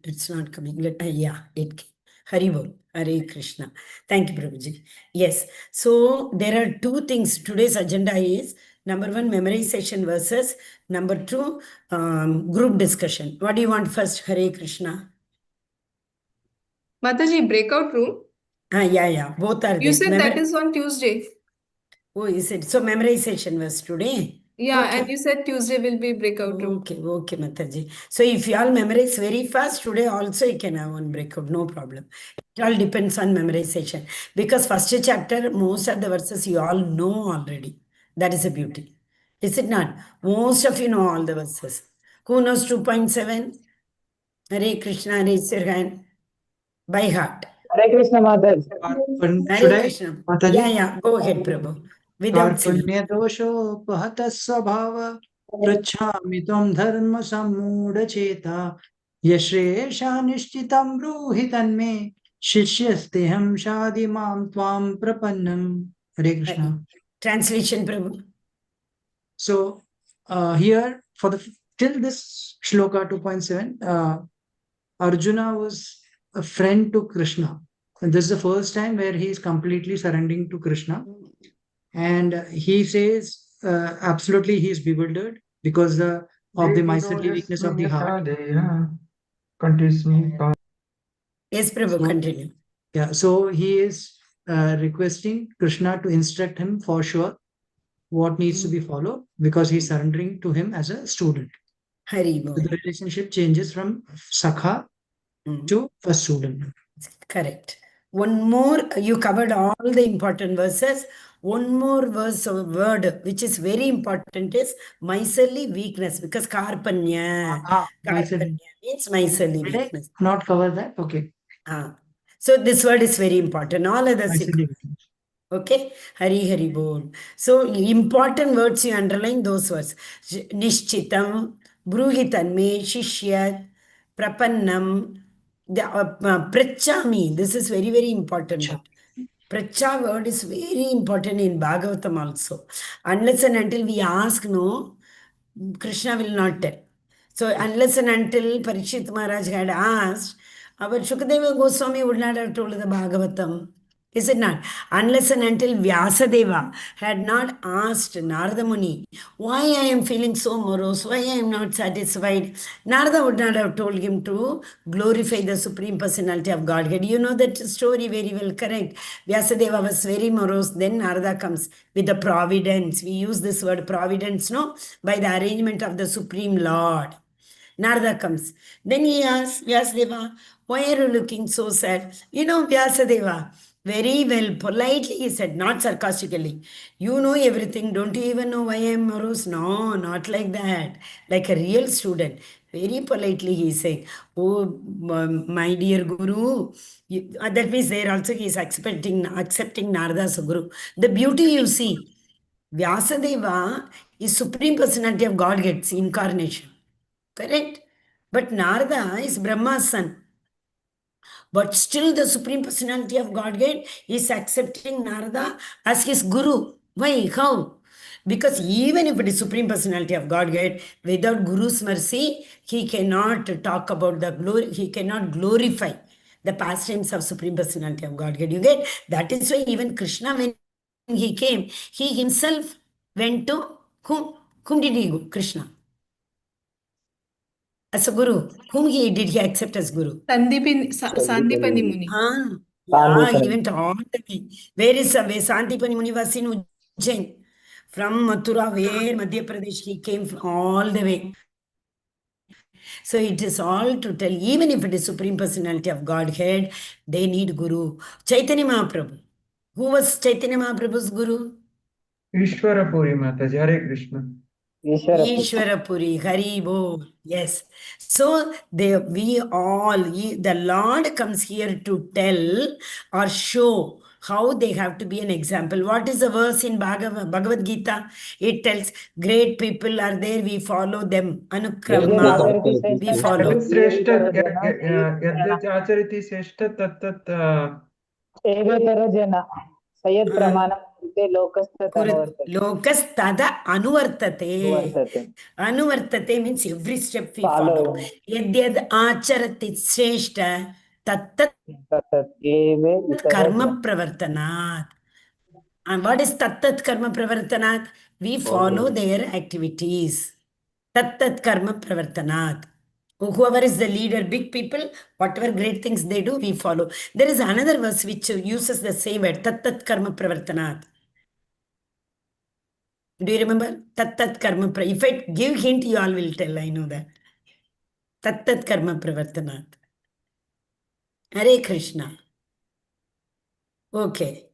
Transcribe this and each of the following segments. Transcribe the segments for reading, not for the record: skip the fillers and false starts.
It's not coming. Yeah, it came. Hari Bol, Hare Krishna. Thank you, Prabhuji. Yes. So there are two things. Today's agenda is number one, memorization versus number two, group discussion. What do you want first, Hare Krishna? Mataji, breakout room. Yeah. Both are You there. said that is on Tuesday. Oh, is it? So memorization was today? Yeah, Okay. and you said Tuesday will be breakout room. Okay, Mataji. So if you all memorize very fast, today also you can have one breakout, no problem. It all depends on memorization. Because first chapter, most of the verses you all know already. That is a beauty. Is it not? Most of you know all the verses. Who knows 2.7? Hare Krishna, raise your hand. By heart. Hare Krishna Mataji. Hare Krishna. Yeah. Go ahead, Prabhu. Without singing. कार्पण्यदोषोपहतः स्वभाव पृच्छामि त्वं धर्म सम्मूढचेता यश्रेषा निश्चितं ब्रूहि तन्मे शिष्यस्तेऽहं शाधि मां त्वां प्रपन्नम्. Hare Krishna. Translation, Prabhu. So here for the till this shloka 2.7, Arjuna was a friend to Krishna. And this is the first time where he is completely surrendering to Krishna. And he says, absolutely, he is bewildered because of the miserly weakness of the heart. Yes, Prabhu, continue. Yeah, so he is requesting Krishna to instruct him for sure what needs to be followed because he's surrendering to him as a student. Hari So the relationship changes from Sakha to a student. Correct. One more, you covered all the important verses. One more verse or word which is very important is miserly weakness, because karpanya. Karpanya means miserly weakness. Not cover that? Okay. So this word is very important. All others. Okay, Hari Bol. So important words you underline those words. Nishchitam, Bruhitanme, Shishyat, Prapannam, Prachami. This is very, very important word. Pracha word is very important in Bhagavatam also. Unless and until we ask, no, Krishna will not tell. So unless and until Parikshit Maharaj had asked, our Shukadeva Goswami would not have told the Bhagavatam. Is it not? Unless and until Vyasadeva had not asked Narada Muni, why I am feeling so morose, why I am not satisfied, Narada would not have told him to glorify the Supreme Personality of Godhead. You know that story very well, correct? Vyasadeva was very morose, then Narada comes with the providence. We use this word providence, no? By the arrangement of the Supreme Lord. Narada comes. Then he asks Vyasadeva, why are you looking so sad? You know, Vyasadeva, very well, politely he said, not sarcastically. You know everything. Don't you even know why I am morose? No, not like that. Like a real student. Very politely he is saying, oh, my dear Guru. That means there also he is accepting Narada as a Guru. The beauty you see, Vyasadeva is Supreme Personality of Godhead's incarnation. Correct? But Narada is Brahma's son. But still the Supreme Personality of Godhead is accepting Narada as his Guru. Why? How? Because even if it is Supreme Personality of Godhead, without Guru's mercy, he cannot talk about the glory, he cannot glorify the pastimes of Supreme Personality of Godhead. You get? That is why even Krishna, when he came, he himself went to whom did he go? Krishna. As a guru. Whom did he accept as guru? Sandipani Muni. Yeah, he went all the way. Where Sandipani Muni was in Ujjain. From Mathura, where Madhya Pradesh, he came from all the way. So it is all to tell, even if it is Supreme Personality of Godhead, they need Guru. Chaitanya Mahaprabhu. Who was Chaitanya Mahaprabhu's Guru? Ishwarapuri Mataji, Hare Krishna. Ishwarapuri, Hari Bol. Yes. So the Lord comes here to tell or show how they have to be an example. What is the verse in Bhagavad Gita? It tells great people are there, we follow them. Anukrama, we follow. Lokastada anuvartate. Vartate. Anuvartate means every step we follow. Follow. Yadyad acharati shreshta tattat Tatat eve karma itara pravartanat. And what is tattat karma pravartanat? We follow their activities. Tattat karma pravartanat. Whoever is the leader, big people, whatever great things they do, we follow. There is another verse which uses the same word, tattat karma pravartanat. Do you remember? Tattat karma If I give hint, you all will tell, I know that. Tattat karma pravartanat. Hare Krishna. Okay.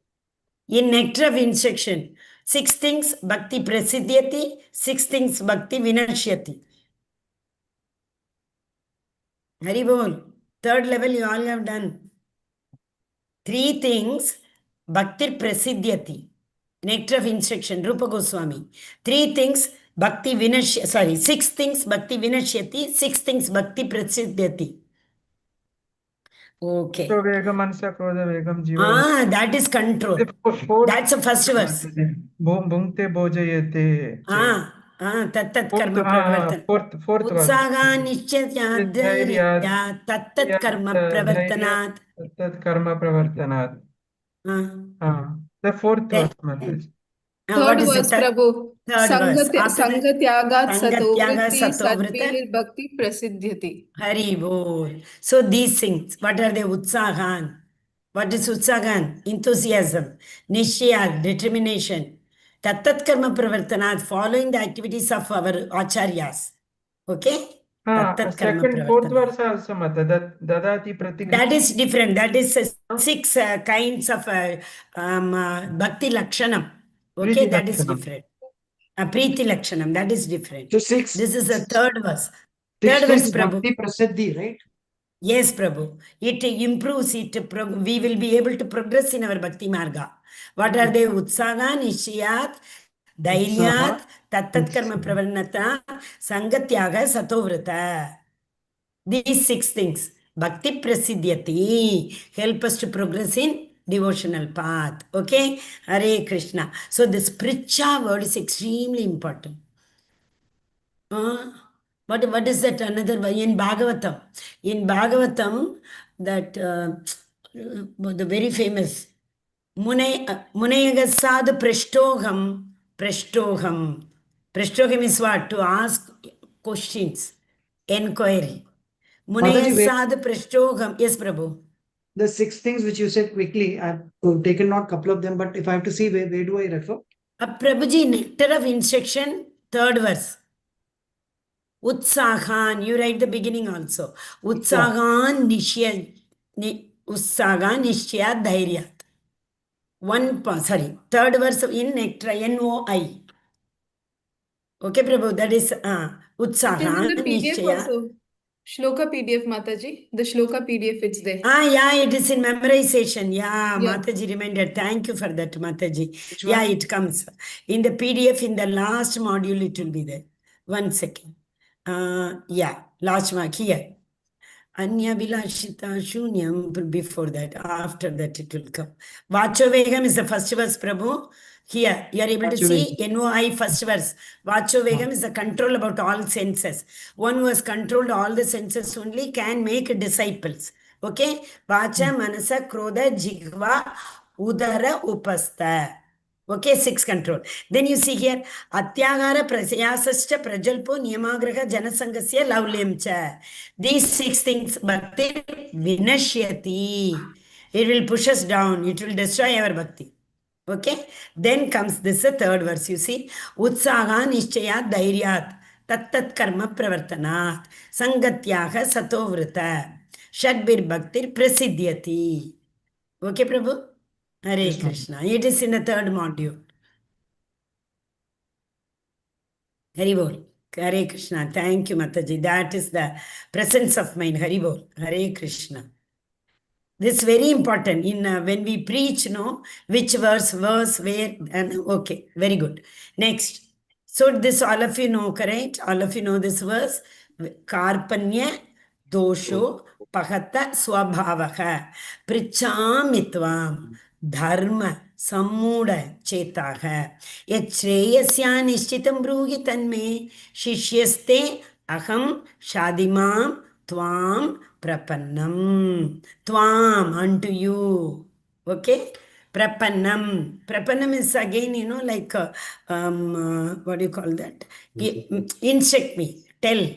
In nectar of instruction, 6 things bhakti prasidyati, 6 things bhakti vinashyati. Hari bol. Third level you all have done. 3 things bhakti prasidyati. Nectar of instruction, Rupa Goswami. 3 things bhakti vinashyati. Sorry, 6 things bhakti vinashyati, 6 things bhakti prasidyati. Okay. So Vegam Mansa Krodha Vegam Jiva. That is control. That's the first verse. Bhungte Bhojayate. Tattat karma pravartana. Fourth verse. Utsaga nishchatyadhairya tattat karma pravartanat. Tattat karma pravartanat. The fourth verse, Mataji. What Third is verse, the Prabhu. third verse? After that, Sangatyagat Sangatyaga satovritti satovrita. sadbihir bhakti prasidhyati. Hari bol. So these things, what are they? Utsagan. What is utsagan? Enthusiasm. Nishya, determination. Tattat karma pravartanat, following the activities of our acharyas. Okay? Tattat karma Second, fourth pravartanat. verse also, Mata. Dadati pratikriya. That is different. That is 6 kinds of bhakti lakshanam. Okay, Preeti that is Lakshanam. different. Preeti lakshanam, that is different. So 6. This is the third verse. 6 Third verse, things Prabhu. bhakti prasiddhi, right? Yes, Prabhu. It improves it. We will be able to progress in our bhakti marga. What are they? Utsaga, Nishiyat, Dhairyat, Tattat Karma Pravarnata, Sangatyaga, Satovrata. These 6 things. Bhakti Prasidyati. Help us to progress in devotional path. Okay? Hare Krishna. So this Pricha word is extremely important. What is that another one? In Bhagavatam? In Bhagavatam, that the very famous Munayagasad Prashtoham. Prashtoham is what? To ask questions, inquiry. Mataji, wait. Munayagasad Prashtoham. Yes, Prabhu. The 6 things which you said quickly, I've taken not couple of them, but if I have to see where do I refer? Prabhuji, nectar of instruction, third verse. Utsahan, you write the beginning also. Utsahan nishya, Utsahan nishya dhairyat. Third verse in nectar, NOI. Okay, Prabhu, that is It is in Utsahan the PDF nishya. also. Shloka PDF, Mataji. The Shloka PDF, it's there. Yeah, it is in memorization. Yeah, Yeah. Mataji reminded. Thank you for that, Mataji. Which Yeah, one? it comes. In the PDF, in the last module, it will be there. 1 second. Yeah, last mark here. Anya Vilashita Shunyam before that. After that, it will come. Vachovegam is the first verse, Prabhu. Here, you are able to see NOI first verse. Vachovegam is the control about all senses. One who has controlled all the senses only can make disciples. Okay? Vacha, Manasa, Krodha, Jigva, Udara, Upastha. Okay, 6 control. Then you see here, Atyagara Prasayasascha Prajalpo Niyamagraha Janasangasya Laulyamcha. These 6 things, Bhakti Vinashyati. It will push us down. It will destroy our Bhakti. Okay? Then comes this third verse, you see. Utsaha Nishchayat Dhairyat. Tattat Karma Pravartanat. Sangatyaha Satovrata. Shadbir Bhaktir Prasidhyati. Okay, Prabhu? Hare Yes, ma'am. Krishna. It is in the third module. Hari Bol. Hare Krishna. Thank you, Mataji. That is the presence of mind. Hari Bol. Hare Krishna. This is very important in when we preach, no, which verse, where, and okay, very good. Next. So this all of you know, correct? All of you know this verse. Karpanya dosho pahata swabhavaha prichamitvam dharma Sammuda Chetaha. Yachreyasya Nishchitam Bruhi Tanme Shishyeste Aham Shadimam Tvam Prapannam. Tvam unto you. Okay? Prapannam. Prapannam is again, like, what do you call that? Instruct me. Tell.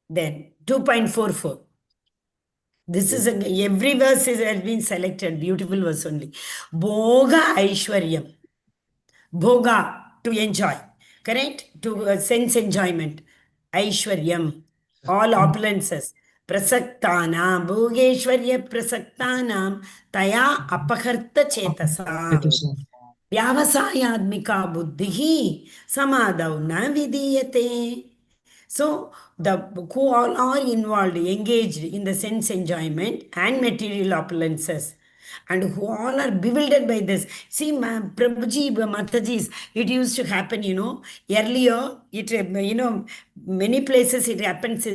Then 2.44. This is every verse has been selected. Beautiful verse only. Bhoga Aishwaryam. Bhoga, to enjoy. Correct? To sense enjoyment. Aishwaryam. All opulences. Prasaktanam. Bhogeshwarya prasaktanam. Taya apakarta chetasam. Vyavasayadmika buddhihi samadau na vidiyate. So, the who all are involved, engaged in the sense enjoyment and material opulences, and who all are bewildered by this. See, Prabhuji, Mataji's, it used to happen, earlier, many places it happens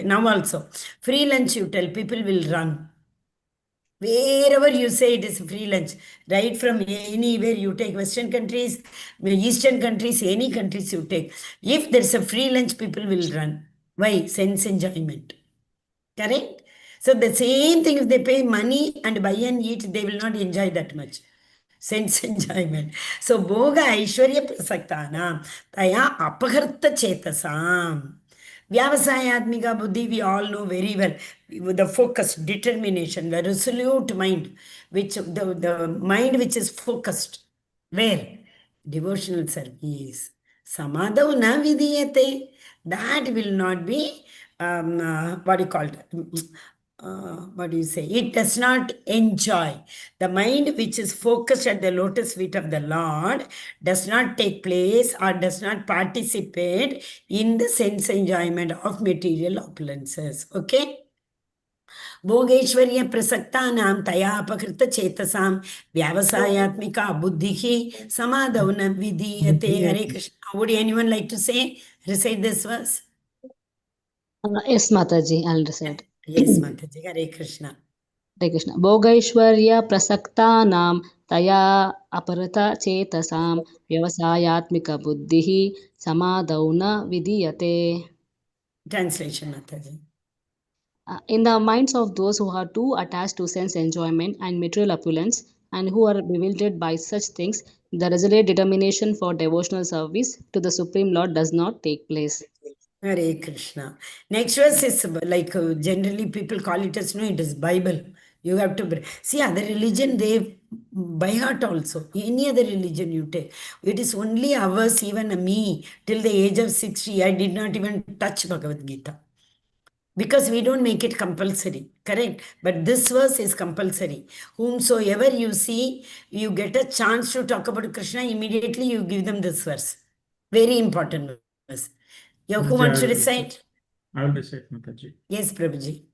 now also. Free lunch, you tell, people will run. Wherever you say it is free lunch, right from anywhere you take, Western countries, Eastern countries, any countries you take. If there's a free lunch, people will run. Why? Sense enjoyment. Correct? So the same thing, if they pay money and buy and eat, they will not enjoy that much. Sense enjoyment. So Bhoga Aishwarya Prasaktana Taya Apakarta Chetasam. Vyavasayatmika buddhi, we all know very well. With the focus, determination, the resolute mind, which the mind which is focused. Where? Devotional service. Samadhav na vidiyate. That will not be, what do you call it? What do you say? It does not enjoy. The mind which is focused at the lotus feet of the Lord does not take place or does not participate in the sense enjoyment of material opulences. Okay? Bhogeshwarya prasaktanam tayapakrita chetasam vyavasayatmika buddhihi samadhavana vidiyate. Hare Krishna. Would anyone like to say, recite this verse? Yes, Mataji, I'll recite. Yes, Mataji. Hare Krishna. Hare Krishna. Bhogaishwarya prasaktanam taya aparata chetasam vyavasayatmika buddhihi samadhauna vidiyate. Translation, Mataji. In the minds of those who are too attached to sense enjoyment and material opulence and who are bewildered by such things, the resolute determination for devotional service to the Supreme Lord does not take place. Hare Krishna. Next verse is like generally people call it as, it is Bible. You have to see other religion, they by heart also. Any other religion you take. It is only ours, even me, till the age of 60, I did not even touch Bhagavad Gita. Because we don't make it compulsory, correct? But this verse is compulsory. Whomsoever you see, you get a chance to talk about Krishna, immediately you give them this verse. Very important verse. Who wants to recite? I will recite, Mataji. Yes, Prabhuji.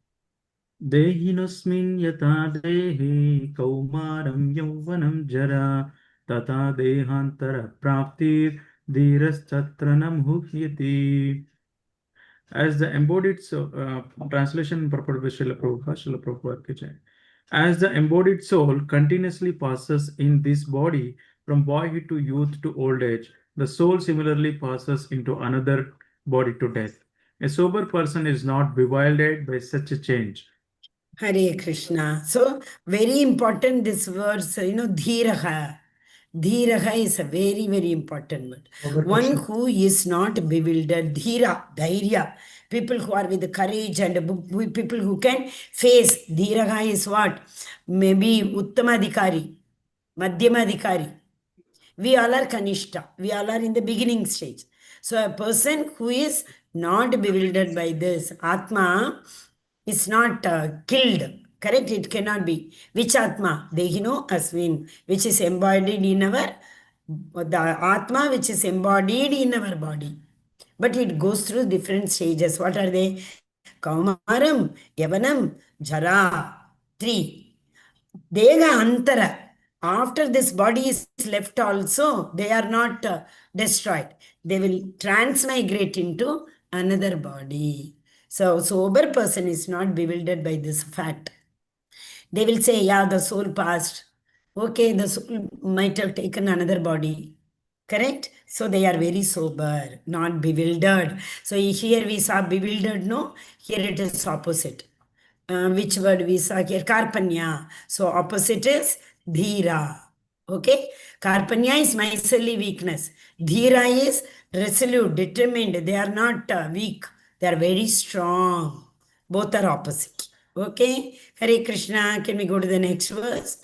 Dehinosmin yata dehi kaumaram yauvanam jara tata dehantara praptir dhiraschatranam huhyati. As the embodied translation purport by Srila Prabhupada ki jai. As the embodied soul continuously passes in this body from boyhood to youth to old age, the soul similarly passes into another body to death. A sober person is not bewildered by such a change. Hare Krishna. So, very important this verse, dhiraha. Dhiraha is a very, very important word. One who is not bewildered. Dhira, dhairya. People who are with courage and people who can face. Dhiraha is what? Maybe Uttamadhikari, Madhyamadhikari. We all are Kanishta. We all are in the beginning stage. So a person who is not bewildered by this, Atma, is not killed. Correct? It cannot be. Which Atma? Dehino Asmin, which is embodied in our, the Atma which is embodied in our body. But it goes through different stages. What are they? Kaumaram, Yavanam, Jara. 3. Dega Antara. After this body is left also, they are not destroyed. They will transmigrate into another body. So, sober person is not bewildered by this fact. They will say, yeah, the soul passed. Okay, the soul might have taken another body. Correct? So they are very sober, not bewildered. So here we saw bewildered, no? Here it is opposite. Which word we saw here? Karpanya. So opposite is dhira. Okay? Karpanya is miserly weakness. Dhira is resolute, determined. They are not weak. They are very strong. Both are opposite. Okay? Hare Krishna. Can we go to the next verse?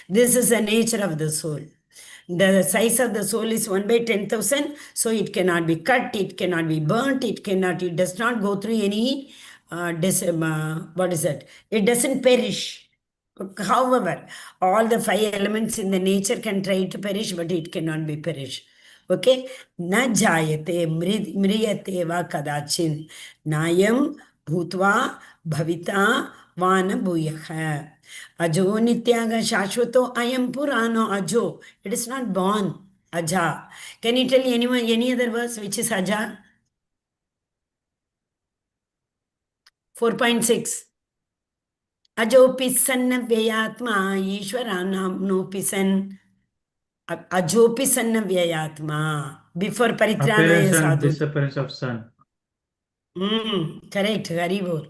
This is the nature of the soul. The size of the soul is 1 by 10,000. So it cannot be cut, it cannot be burnt, it does not go through any, what is that? It doesn't perish. However, all the 5 elements in the nature can try to perish, but it cannot be perished. Okay? Na jayate mriyate va kadachin nayam bhutva bhavita vana bhuyaha. Ajo nityaga shashvato ayam purano ajo. It is not born. Aja. Can you tell anyone any other verse which is aja? 4.6. Ajopi sanna vyayatma ishwaranamnopi san. Ajopi sanna vyayatma. Before paritranaya Appearance and sadhu. disappearance of sun. Correct, Haribol.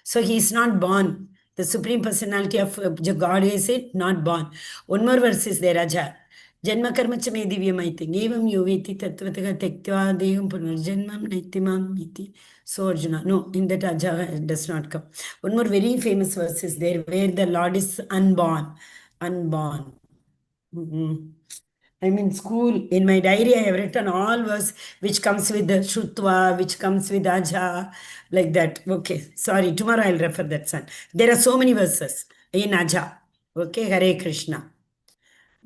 So he is not born. The Supreme Personality of God is it? Not born. One more verse is there, Raja. Janma karma cha me divyamaiti. Evam yoveti tattvataha tektva deham punarjanmam naitimam iti. So Arjuna. No, in that Aja it does not come. One more very famous verse is there where the Lord is unborn. Unborn. I'm in school. In my diary, I have written all verse which comes with the Shutva, which comes with Aja, like that. Okay, sorry. Tomorrow I'll refer that son. There are so many verses in Aja. Okay, Hare Krishna.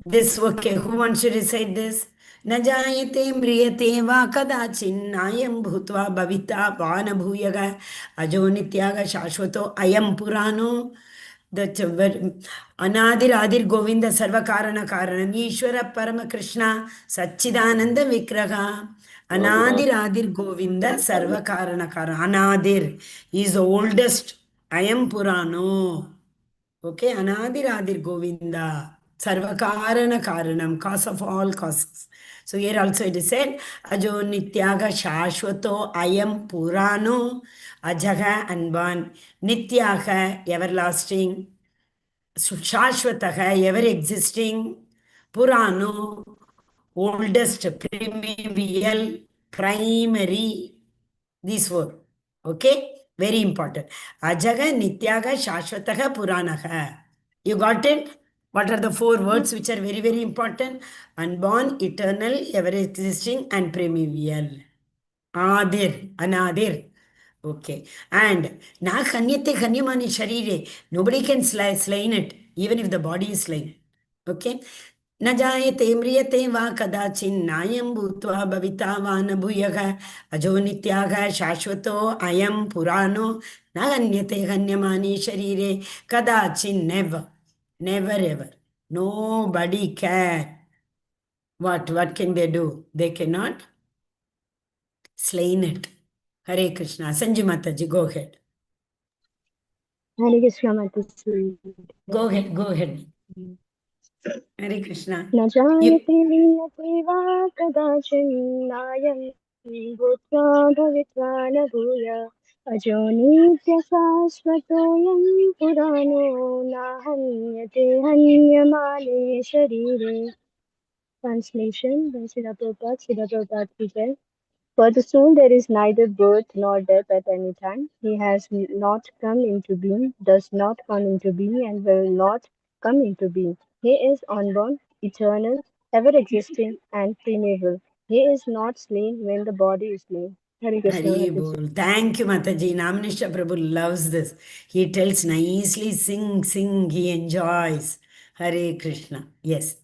This, okay, who wants to recite this? न जायते म्रियते वा कदाचिन्नायं भूत्वा भविता वान भूयः अजो नित्याग शाश्वतो अयं पुराणो That's a very Anadir Govinda Sarvakarana Karanam Ishwara Parama Krishna Satchidananda Vikraha Anadir Govinda Sarvakarana Karanam Anadir is the oldest. I am Purano. Okay, Anadir Govinda Sarvakarana Karanam, cause of all causes. So here also it is said, Ajo Nityaga Shashwato Ayam Purano Ajaga Anban Nityaga everlasting Shashwataha ever existing Purano oldest primeval primary these four. Okay, very important. Ajaga Nityaga Shashwataha Puranaha. You got it? What are the 4 words which are very, very important? Unborn, eternal, ever-existing, and primeval. Adir, Anadir. Okay. And Na Khanyate Khanyamani Sharire. Nobody can slain it, even if the body is slain. Okay. न जायते म्रियते वा कदाचिन्नायं भूत्वा भविता वा न भूयः अजो नित्याः शाश्वतो अयं पुराणो न हन्यते हन्यमाने शरीरे कदाचिन् never ever nobody can what can they do? They cannot slain it. Hare Krishna. Sanju Mataji, go ahead. Hare Krishna Mataji. Go ahead. Hare Krishna. न जायते म्रियते वा कदाचिन्नायं भूत्वा भवित्वा न भूय अजो नित्यशाश्वतोऽयं पुराणो न हन्यते हन्यमाने शरीरे. Translation by Srila Prabhupada ki jai. For the soul there is neither birth nor death at any time. He has not come into being, does not come into being, and will not come into being. He is unborn, eternal, ever-existing, and primeval. He is not slain when the body is slain. Hare Krishna. Hari Bol. Thank you, Mataji. Namanishya Prabhu loves this. He tells nicely, sing, he enjoys. Hare Krishna. Yes.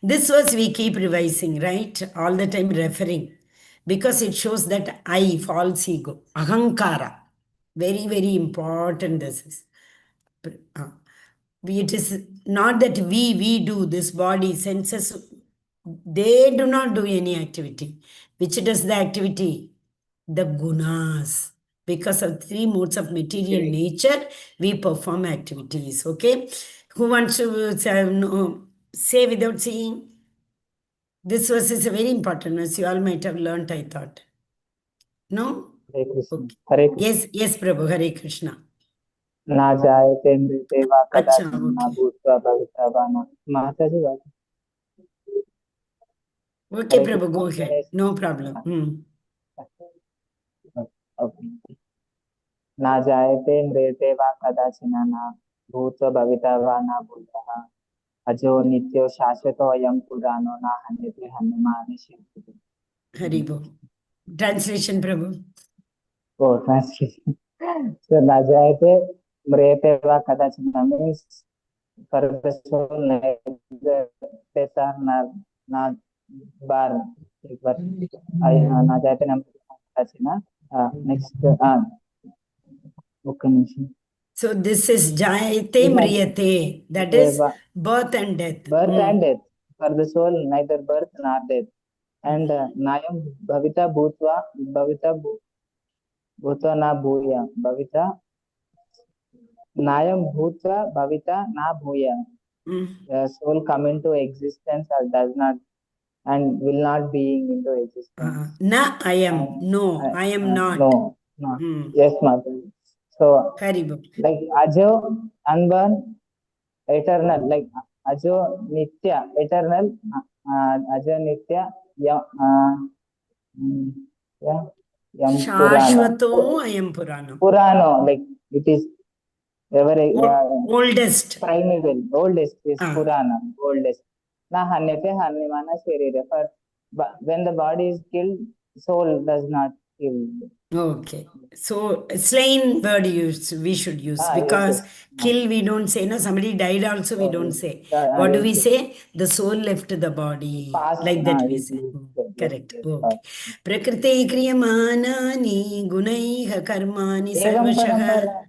This verse we keep revising, right? All the time referring. Because it shows that I, false ego, ahankara. Very, very important this is. It is not that we do, this body, senses, they do not do any activity. Which does the activity? The gunas. Because of 3 modes of material nature, we perform activities. Okay? Who wants to say without seeing? This verse is a very important verse. You all might have learnt, I thought. No? Hare Krishna. Okay. Hare Krishna. Yes, yes, Prabhu. Hare Krishna. ना जायते मृते वा Acha, कदाचिन न okay. भूत्वा भविता वा न माताजी बात Okay, हरे Prabhu, Krishna go ahead. Ganesh No problem. ना जायते मृते वा कदाचिन न भूत्वा भविता वा न भूतः अजो नित्यो शाश्वतो अयं पुराणो न हन्यते हन्यमाने शिवति Haribo. Translation, Prabhu. Oh, translation. So ना जायते मृते वा कदाचिन means for the soul neither death or not born. एक बार ना जाते ना कदाचिन next okay निमिषम. So this is Jayate Mriyate. That is birth and death. Birth and death. For the soul, neither birth nor death. And Nayam Bhavita Bhutva na Bhuya. Nayam Bhutva Bhavita na Bhuya. The soul come into existence or does not and will not be into existence. Na I am. No, I am not. No. Yes, Mother. So, Haribo. like Ajo, unborn, eternal, like Ajo Nitya, eternal, Ajo Nitya, Yam Shashvato Ayam Purano. Purano, like it is ever oldest. Primeval, oldest is Purana, oldest. Na hanyate hanyamana sharira. When the body is killed, soul does not kill. Okay. So slain word we should use because yes. Kill we don't say. No, somebody died also we don't say. What do we say? The soul left the body. Past, like that we say. Correct. Yes, okay. Prakriti kriyamanani gunaiha karmani sarvashah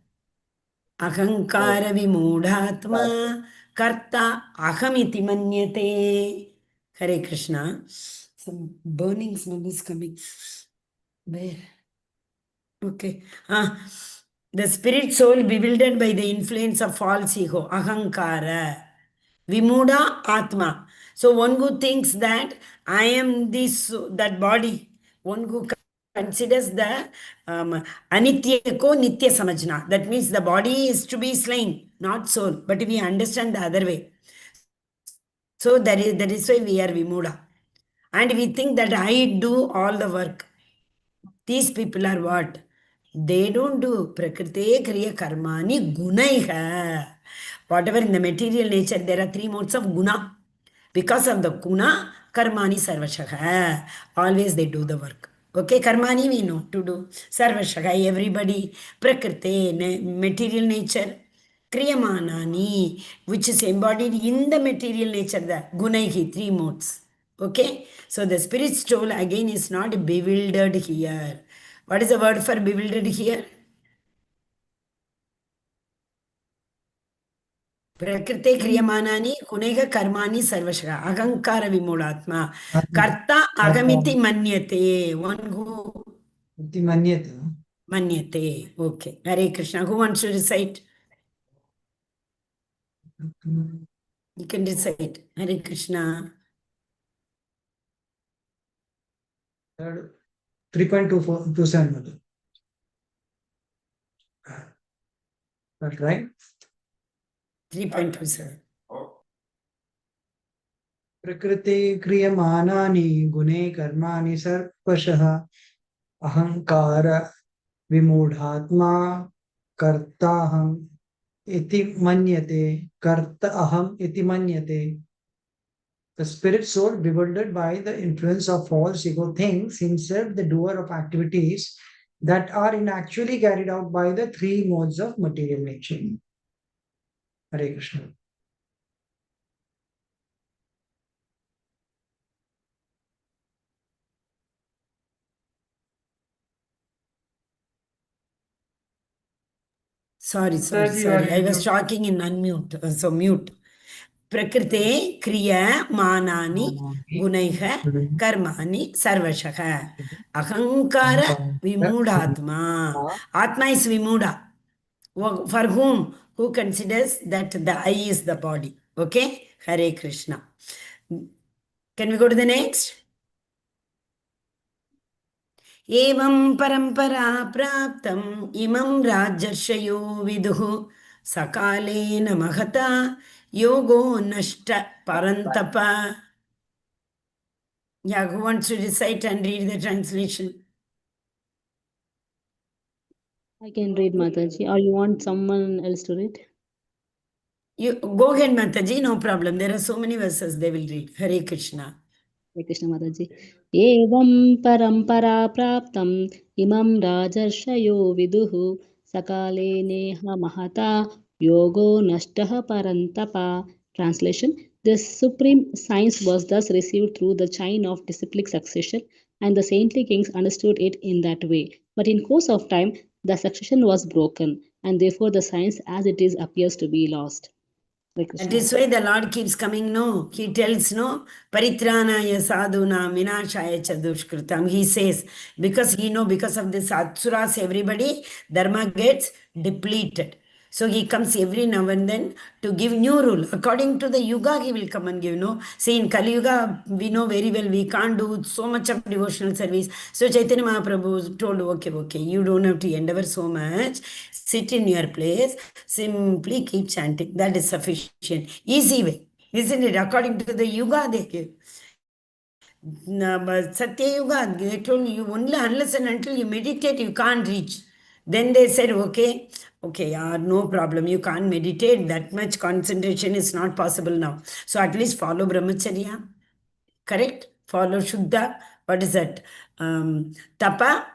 ahankara vimudhatma karta ahamiti manyate. Hare Krishna. Some burning smell is coming. Where? Okay. The spirit soul bewildered by the influence of false ego, ahankara, vimuda atma. So one who thinks that I am this, that body, one who considers the anitya ko nitya samajna. That means the body is to be slain, not soul. But we understand the other way. So that is why we are vimuda. And we think that I do all the work. These people are what? They don't do prakrite kriya karmani gunaiha. Whatever in the material nature, there are three modes of guna. Because of the guna, karmani sarvashakha. Always they do the work. Okay, karmani we know to do. Sarvashakha, everybody. Prakrite, material nature. Kriyamanani, which is embodied in the material nature, the gunaihi, three modes. Okay, so the spirit soul again is not bewildered here. What is the word for bewildered here? Prakrite kriyamanani kunega karmani sarvashaka agankara vimulatma karta agamiti manyate. One who manyate. Okay. Hare Krishna. Who wants to recite? You can recite. Hare Krishna. 3.27. That's right. 3.27. Prakriti kriyamanani gune karmani sarvashah ahankara vimudhatma kartaham iti manyate karta aham iti manyate. The spirit soul, bewildered by the influence of false ego, thinks himself the doer of activities that are inactually carried out by the three modes of material nature. Hare Krishna. Sorry. I was talking in unmute. So mute. Prakrite kriya manani gunaiha karmani sarvashaka ahankara vimudhatma. Atma is vimuda. For whom? Who considers that the I is the body. Okay? Hare Krishna. Can we go to the next? Evam parampara praptam imam rajarshyo viduhu sakalena mahata yogo nashta parantapa. Yeah, who wants to recite and read the translation? I can read, Mataji, or you want someone else to read? You go ahead, Mataji, no problem. There are so many verses they will read. Hare Krishna. Hare Krishna, Mataji. Evam parampara praptam imam rajarshyo viduhu sakale neha mahata yogo nashtaha parantapa. Translation: the supreme science was thus received through the chain of disciplic succession, and the saintly kings understood it in that way. But in course of time, the succession was broken, and therefore the science as it is appears to be lost. That is why the Lord keeps coming, no? He tells, no? Paritranaya sadhuna minashaya chadushkritam. He says, because he know, because of this Atsuras, everybody, dharma gets depleted. So he comes every now and then to give new rule. According to the Yuga, he will come and give, no? See, in Kali Yuga, we know very well, we can't do so much of devotional service. So Chaitanya Mahaprabhu told, okay, you don't have to endeavor so much. Sit in your place, simply keep chanting. That is sufficient. Easy way. Isn't it? According to the Yuga, they give. Satya Yuga, they told you only unless and until you meditate, you can't reach. Then they said, okay, no problem. You can't meditate. That much concentration is not possible now. So at least follow brahmacharya. Correct? Follow Shuddha. What is that? Tapa,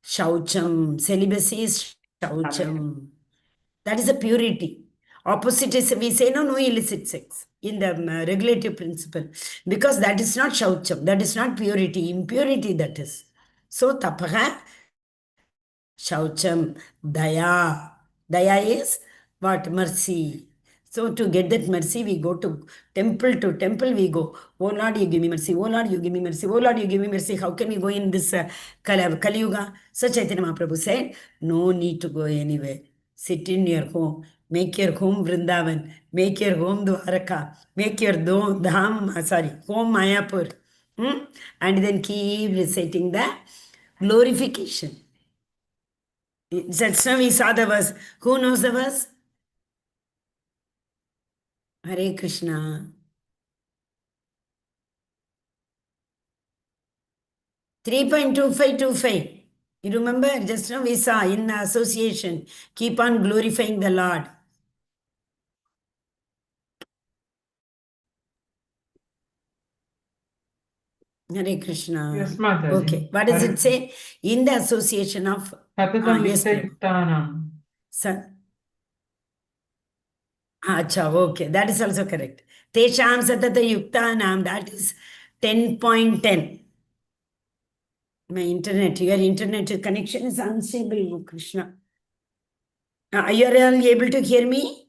Shaucham. Celibacy is Shaucham. That is a purity. Opposite is, we say no illicit sex in the regulative principle. Because that is not Shaucham. That is not purity. Impurity that is. So tapaha, Shaucham, Daya. Daya is what? Mercy. So to get that mercy, we go to temple, we go. Oh Lord, you give me mercy. Oh Lord, you give me mercy. Oh Lord, you give me mercy. How can we go in this Kali Yuga? So Chaitanya Mahaprabhu said, no need to go anywhere. Sit in your home. Make your home Vrindavan. Make your home Dwaraka. Make your home Mayapur. And then keep reciting the glorification. Just now we saw the verse. Who knows the verse? Hare Krishna. 3.2525. You remember? Just now we saw in the association. Keep on glorifying the Lord. Hare Krishna. Yes, Mataji. Okay. What does it say? In the association of... yes, Prabhu. Sir. Acha, okay. That is also correct. Tesham satata yuktanam. That is 10.10. My internet, your internet connection is unstable, Krishna. You are all able to hear me?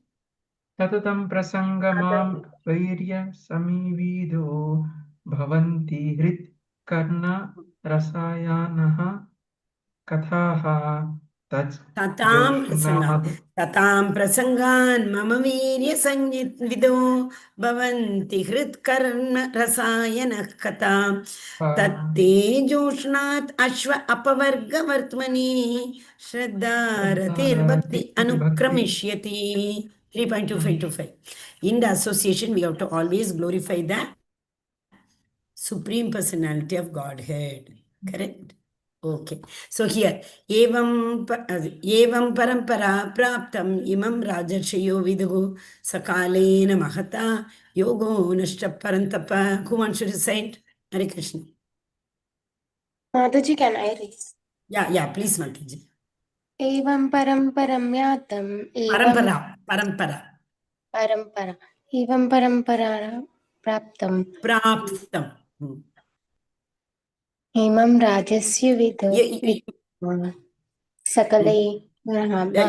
Tatatam prasangamam vairya samivido bhavanti hrit karna rasayanaha kathaha Tatam prasangan mama virya sanyit vido bhavanti hrit karna rasayana katam tatte joshnat ashva apavarga vartmani shraddharatir bhakti anukramishyati. 3.2525. In the association, we have to always glorify the Supreme Personality of Godhead. Correct? Okay. So here, evam parampara praptam imam rajarshayo viduhu sakalena mahata yogo nashta parantapa. Who wants to recite? Hare Krishna. Mataji, can I read? Yeah, please, Mataji. Evam paramparam yatam. Parampara. Evam parampara praptam. Imam rajasya vidu. Sakale.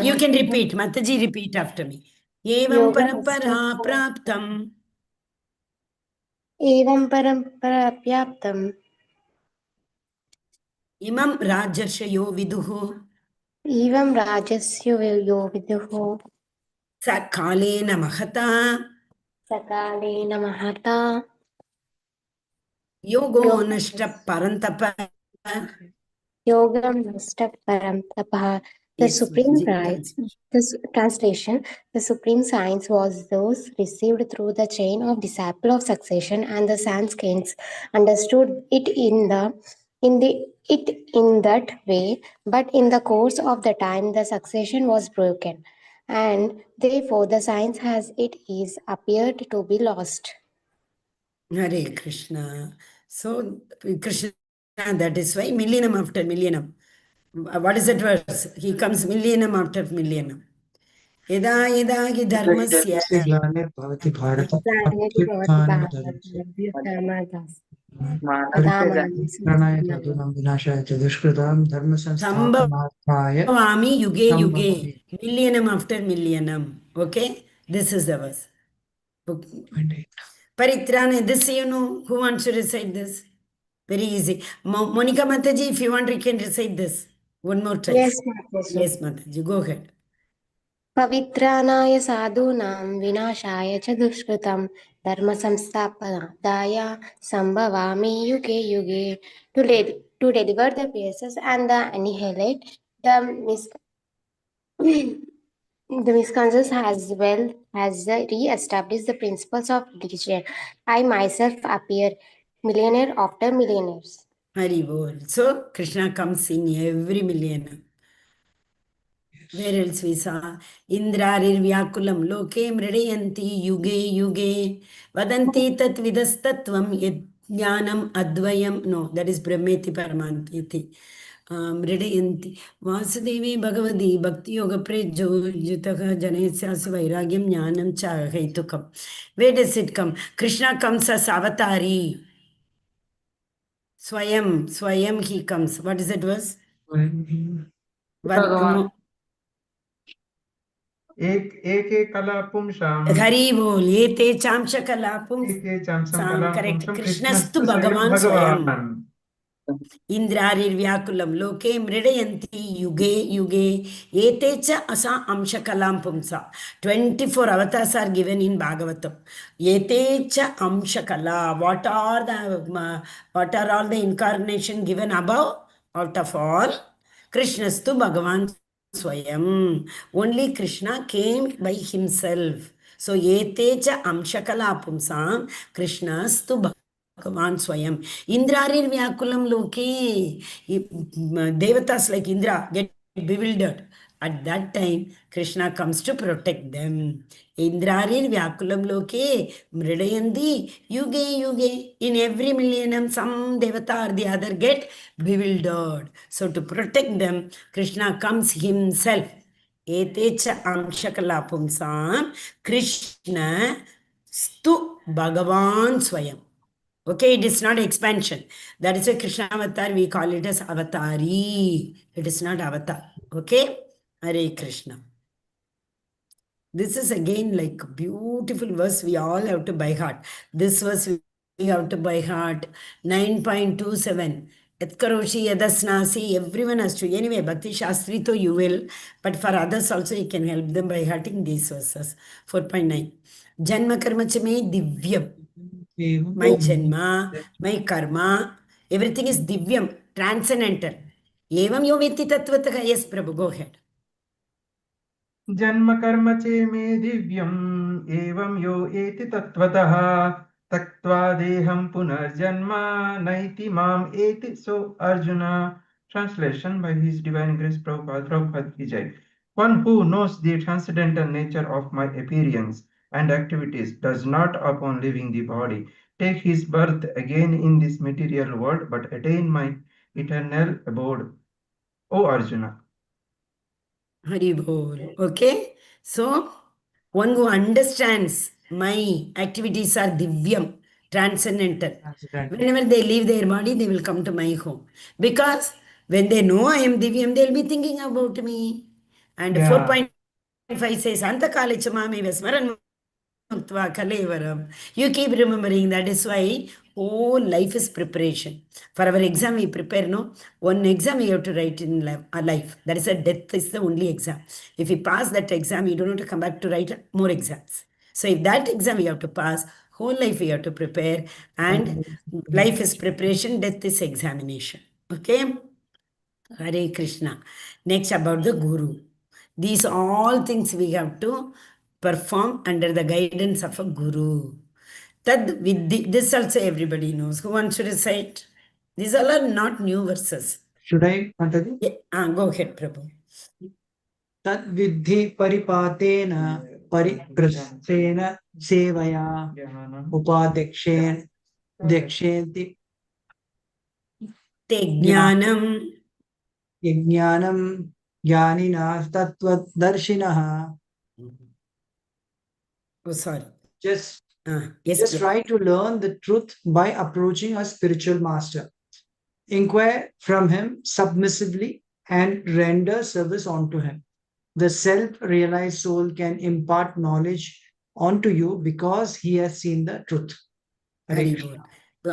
You can repeat. Mataji, repeat after me. Evam parampara praptam. Evam parampara praptam. Imam rajarshayo viduhu. Evam rajasya viduhu. Sakalena mahata. Sakaline Mahata. Yogo nashta parantapa. Yogam Nasta Paramtapa. The Yes, Supreme Mataji, Prize, translation, the Supreme Science was those received through the chain of disciple of succession, and the Sanskrits understood it in that way, but in the course of the time the succession was broken, and therefore the science as it is appeared to be lost. Hare Krishna. So, Krishna, that is why millennium after millennium. What is that verse? He comes millennium after millennium. Yada yada hi dharmasya. ग्लानिर्भवति Bharat Pranay साधूनां विनाशाय च दुष्कृतां धर्म संस्थापनार्थाय Sambhavami yuge yuge. संभवामि. Millennium after millennium. Okay? This is the verse. 28. Paritrana, this you know. Who wants to recite this? Very easy. Monica Mataji, if you want, you can recite this. One more time. Yes, Mataji. Yes, Mataji. Go ahead. पवित्राणाय साधूनां विनाशाय च दुष्कृतं धर्मसंस्थापनाय संभवामि युगे युगे. To deliver the pieces and the annihilate the misconceptions as well as re-establish the principles of religion. I myself appear millionaire after millionaires. Hari bol. So, Krishna comes in every millennium. Where else we saw? Indrarir vyakulam loke mridayanti yuge yuge vadanti tat vidastatvam yajnanam advayam. No, that is Brahmeti Paramantiti. Mridayanti Vasudevi Bhagavadi Bhakti Yoga Prejo Jutaka Janesyasi Vairagyam Jnanam Cha Haitukam. Where does it come? Krishna comes as avatari. Swayam he comes. What is that verse? No. एक कला पुंसाम Hari bol, yete chamsha kala एके चांसम pumsam. कला Correct. पुंसम Krishnastu कृष्णस्तु स्वयं Bhagavan Swayam. भगवान. Indrarir vyakulam loke mridayanti yuge yuge ete cha asa amshakalam pumsa. 24 avatars are given in Bhagavatam. Ete cha amshakala. What are all the incarnation given above? Out of all, Krishnastu Bhagavan Swayam. Only Krishna came by himself. So, ete cha amshakala pumsam Krishnastu Bhagavan Swayam. Indrarir Vyakulam Loke. Devatas like Indra get bewildered. At that time, Krishna comes to protect them. Indrarir Vyakulam Loke. Mridayandi Yuge Yuge. In every millennium, some Devata or the other get bewildered. So to protect them, Krishna comes himself. Etecha Amshakala Pumsam. Krishna Stu Bhagavan Swayam. Okay, it is not expansion. That is why Krishna Avatar, we call it as Avatari. It is not Avatar. Okay? Hare Krishna. This is again like beautiful verse we all have to by heart. This verse we have to by heart. 9.27. Etkaroshi Yadasnasi. Everyone has to. Anyway, Bhakti Shastri to you will. But for others also you can help them by hearting these verses. 4.9. Janma karma chame divyam. My janma, my karma, everything is divyam, transcendental. Evam yo veti tattvataha. Yes, Prabhu, go ahead. जन्म कर्म चे मे दिव्यम् एवं यो एति तत्त्वतः तक्त्वा देहं पुनर्जन्म नैति माम एति. So Arjuna, translation by His Divine Grace Prabhupada Vijay. One who knows the transcendental nature of my appearance and activities does not, upon leaving the body, take his birth again in this material world, but attain my eternal abode. O Arjuna. Hari bol. Okay? So, one who understands my activities are divyam, transcendental. Whenever they leave their body, they will come to my home. Because when they know I am divyam, they will be thinking about me. And 4.5 says, Antakale chamami vesmaran muktva kalevaram. You keep remembering. That is why whole life is preparation. For our exam, we prepare, no? One exam we have to write in our life. That is a death is the only exam. If we pass that exam, you don't have to come back to write more exams. So if that exam we have to pass, whole life we have to prepare, and life is preparation, death is examination. Okay? Hare Krishna. Next, about the Guru. These all things we have to perform under the guidance of a Guru. Tad Vidhi, this also everybody knows. Who wants to recite? These all are not new verses. Should I, Mataji? Yeah, go ahead, Prabhu. Tad vidhi paripatena pariprasthena sevaya upadekshen dekshenti Te jnanam. Jnanam jnanina tattvadarshinaha. Oh, sorry. Just Yes, try to learn the truth by approaching a spiritual master. Inquire from him submissively and render service unto him. The self-realized soul can impart knowledge onto you because he has seen the truth. Very good.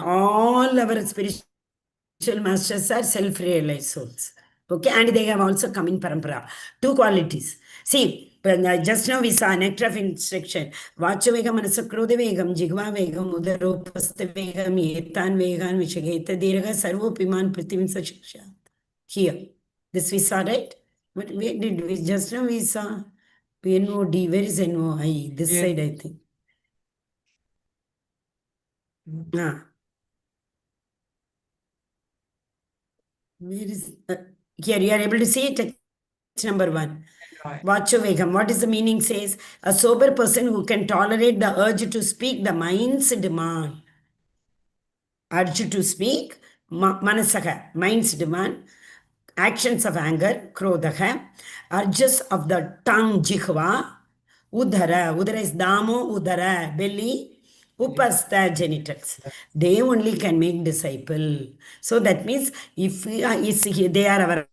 All our spiritual masters are self-realized souls. Okay, and they have also come in parampara. Two qualities. See, just now we saw an nectar of instruction. Vacha vegam, manasakrodha vegam, jigva vegam, udaropastha vegam, etan vegan, vishageta dirga, sarvo piman prithivim shiksha. Here, this we saw, right? But where did we, just now we saw NOD, where is NOI? This side, I think. Where is, here you are able to see it, text number 1. Vacho vegam. What is the meaning says? A sober person who can tolerate the urge to speak the mind's demand. Urge to speak, manasaka, mind's demand. Actions of anger, krodha. Urges of the tongue, jihva. Udara is damo, udara, belly. Upastha, genitals. They only can make disciple. So that means if they are our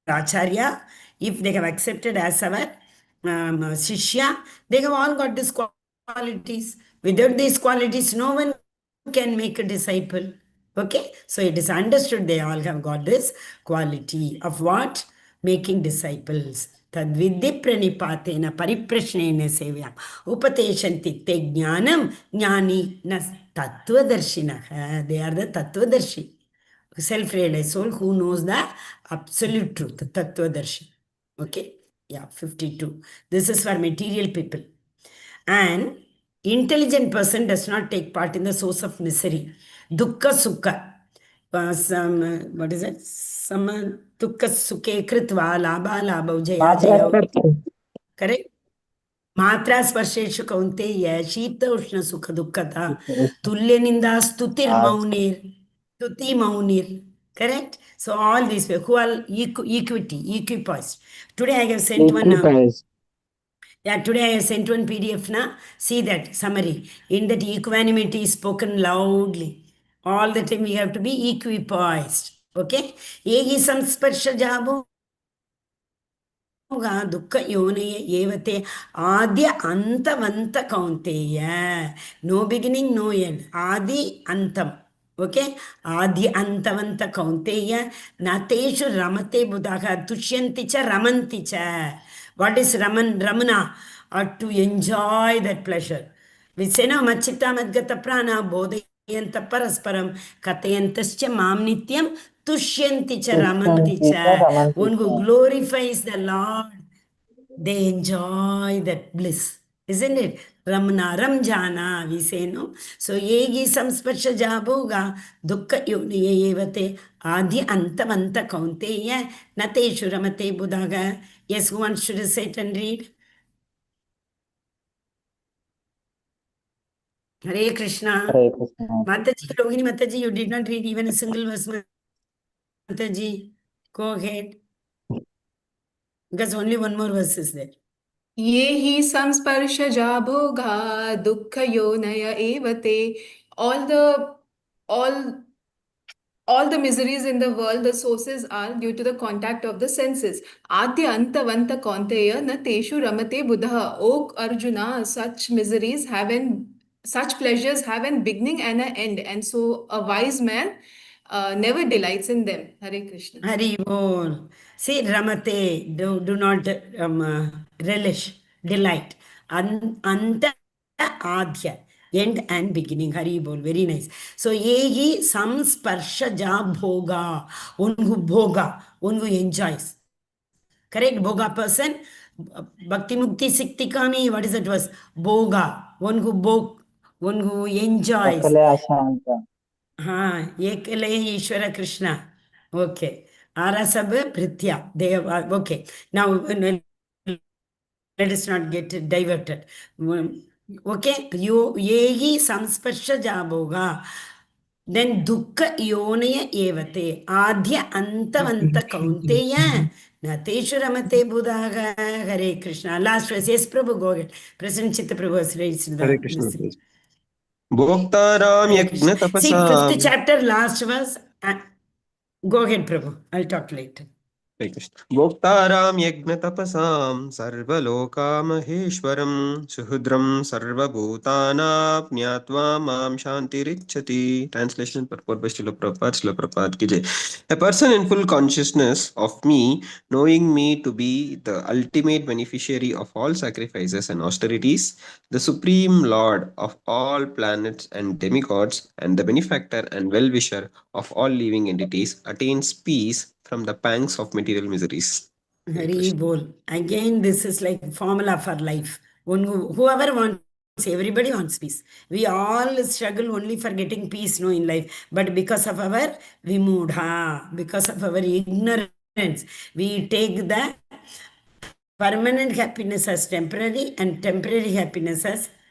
Acharya, if they have accepted as our Shishya, they have all got these qualities. Without these qualities, no one can make a disciple. Okay? So it is understood they all have got this quality of what? Making disciples. Tadvidhi pranipatena pariprashnena sevyam upateshanti te jnanam jnani nas tattvadarshinaha. They are the tattvadarshi. Self-realized soul who knows the absolute truth, Tattvadarshi. Okay? Yeah, 52. This is for material people. An intelligent person does not take part in the source of misery. Dukkha Sukha. What is it? Sama Dukkha Sukhe Kritva Labha Labha Jaya Jaya. Correct? Matra Sparsheshu Kaunteya Shita Ushna Sukha Dukkata Tulyaninda Stutir Maunir. Tuti Maunir. Correct? So all these who are equipoised. Today I have sent one. Today I have sent one PDF. See that summary. In that equanimity is spoken loudly. All the time we have to be equipoised. Okay? Egi samsparsha jabo. Dukkha yonaya evate adya antavanta kaunteya. No beginning, no end. Adi antam. Okay? Adi antavanta kaunteya. Nateshu ramate buddhaha tushyanti cha ramanti cha. What is ramana? To enjoy that pleasure. We say now machitta madgata prana bodhayanta parasparam katayantascha mam nityam tushyanti cha ramanti cha. One who glorifies the Lord, they enjoy that bliss. Isn't it? Ramana, Ramjana, we say, no? So, yegi samsparsha jaboga, dukkha yoni evate, adi antavanta kaunteya, nateshu ramate buddhaga. Yes, who wants to recite and read? Hare Krishna. Hare Krishna. Mataji, Rohini Mataji, you did not read even a single verse, Mataji. Go ahead. Because only one more verse is there. ये हि संस्पर्शजा भोगा दुःखयोनय एव ते. All the miseries in the world, the sources are due to the contact of the senses. Adya antavanta kaunteya na teshu ramate buddha. O Arjuna, such pleasures have an beginning and an end, and so a wise man never delights in them. Hare Krishna. Hari Bol. See, Ramate, do not relish, delight. Anta Adhya, end and beginning. Hari bol, very nice. So yehi samsparshaja bhoga, one who bhoga, one who enjoys. Correct? Bhoga person. Bhakti Mukti Siktikami, what is that was? Bhoga, one who one who enjoys. Sakale Ashanta. Ekale Ishvara Krishna. Okay. Arasab Pritya. They are okay. Now let us not get diverted. Okay, yehi samsparsha jaboga. Then dukkha yonaya evate. Adhya antavanta kaunteya. Nateshu ramate buddhaga. Hare Krishna. Last verse. Yes, Prabhu, go ahead. President Chitta Prabhu has raised Hare the Krishna. this thing. Bhoktaram Hare Krishna. yajna See, 5th tapasam. chapter, last verse. Go ahead, Prabhu. I'll talk later. भोक्तारां यज्ञतपसां सर्वलोकामहेश्वरं सुहृद्रं सर्वभूतानां ज्ञात्वा मां शान्तिरिच्छति. Translation purport by Srila Prabhupada ki jai. A person in full consciousness of me, knowing me to be the ultimate beneficiary of all sacrifices and austerities, the supreme lord of all planets and demigods, and the benefactor and well-wisher of all living entities, attains peace from the pangs of material miseries. Hari bol. Again, this is like formula for life. Whoever wants, everybody wants peace. We all struggle only for getting peace, no, in life. But because of our vimudha, because of our ignorance, we take the permanent happiness as temporary and temporary happiness as